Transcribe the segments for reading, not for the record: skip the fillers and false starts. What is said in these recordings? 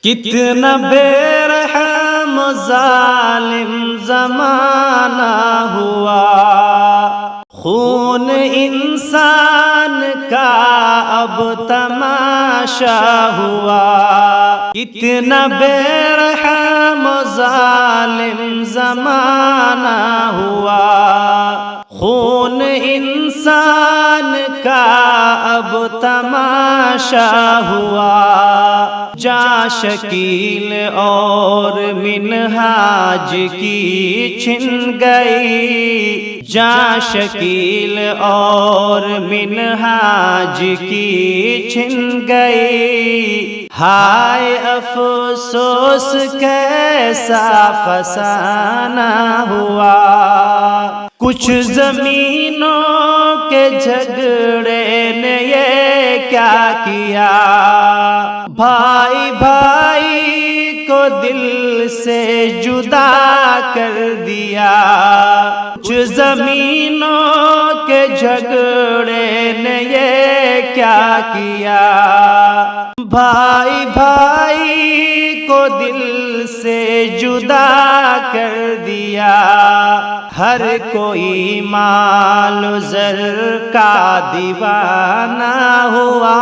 کتنا بے رحم ظالم زمانہ ہوا، خون انسان کا اب تماشا ہوا۔ کتنا بے رحم ظالم زمانہ ہوا، خون انسان کا اب تماشا ہوا۔ جاں شکیل اور منہاج کی چھن گئی، جاں شکیل اور منہاج کی چھن گئی۔ ہائے افسوس کیسا فسانہ ہوا، کچھ زمینوں کے جھگڑے نے یہ کیا کیا، بھائی بھائی کو دل سے جدا کر دیا۔ کچھ زمینوں کے جھگڑے نے یہ کیا کیا، بھائی بھائی کو دل سے جدا کر دیا۔ ہر کوئی مال و زر کا دیوانہ ہوا،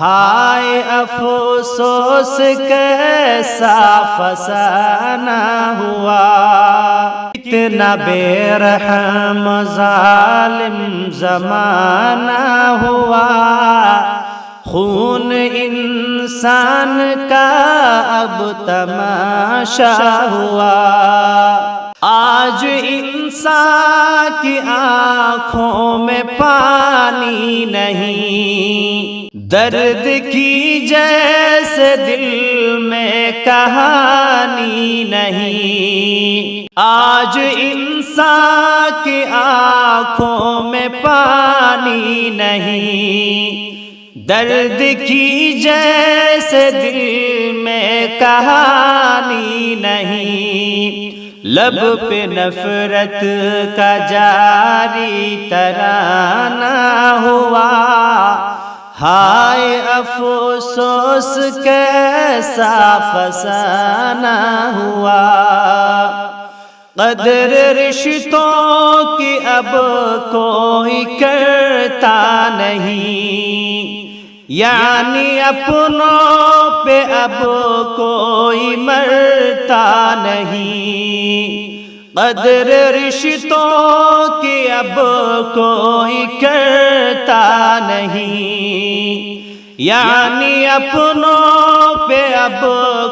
ہائے افسوس کیسا فسانہ ہوا۔ کتنا بے رحم ظالم زمانہ ہوا، خون انسان کا اب تماشا ہوا۔ آج انسان کی آنکھوں میں پانی نہیں، درد کی جیسے دل میں کہانی نہیں۔ آج انسان کی آنکھوں میں پانی نہیں، درد کی جیسے دل میں کہانی نہیں۔ لب پہ نفرت کا جاری ترانہ ہوا، ہائے افسوس کیسا فسانہ ہوا۔ قدر رشتوں کی اب کوئی کرتا نہیں، یعنی اپنوں پہ اب کوئی مرتا نہیں۔ قدر رشتوں کی اب کوئی کرتا نہیں، یعنی اپنوں پہ اب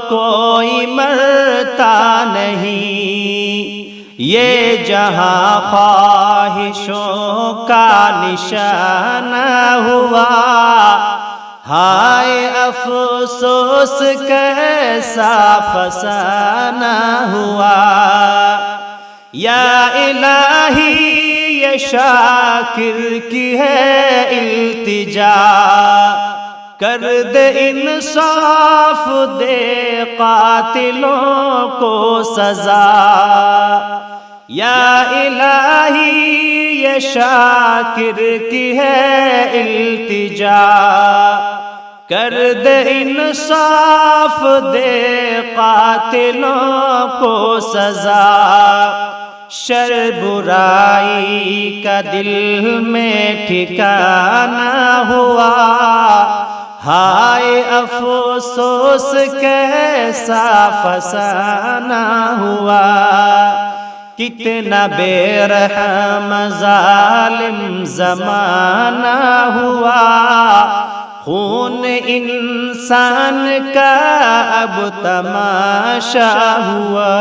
کوئی مرتا نہیں۔ یہ جہاں خواہشوں کا نشانہ ہوا، ہائے افسوس کیسا فسانہ ہوا۔ یا الہی یہ شاکر کی ہے التجا، کر دے انصاف دے قاتلوں کو سزا۔ یا الہی یہ شاکر کی ہے التجا، کر دے انصاف دے قاتلوں کو سزا۔ شر برائی کا دل میں ٹھکانہ ہوا، ہائے افسوس کیسا فسانہ ہوا۔ کتنا بے رحم ظالم زمانہ ہوا، خون انسان کا اب تماشا ہوا۔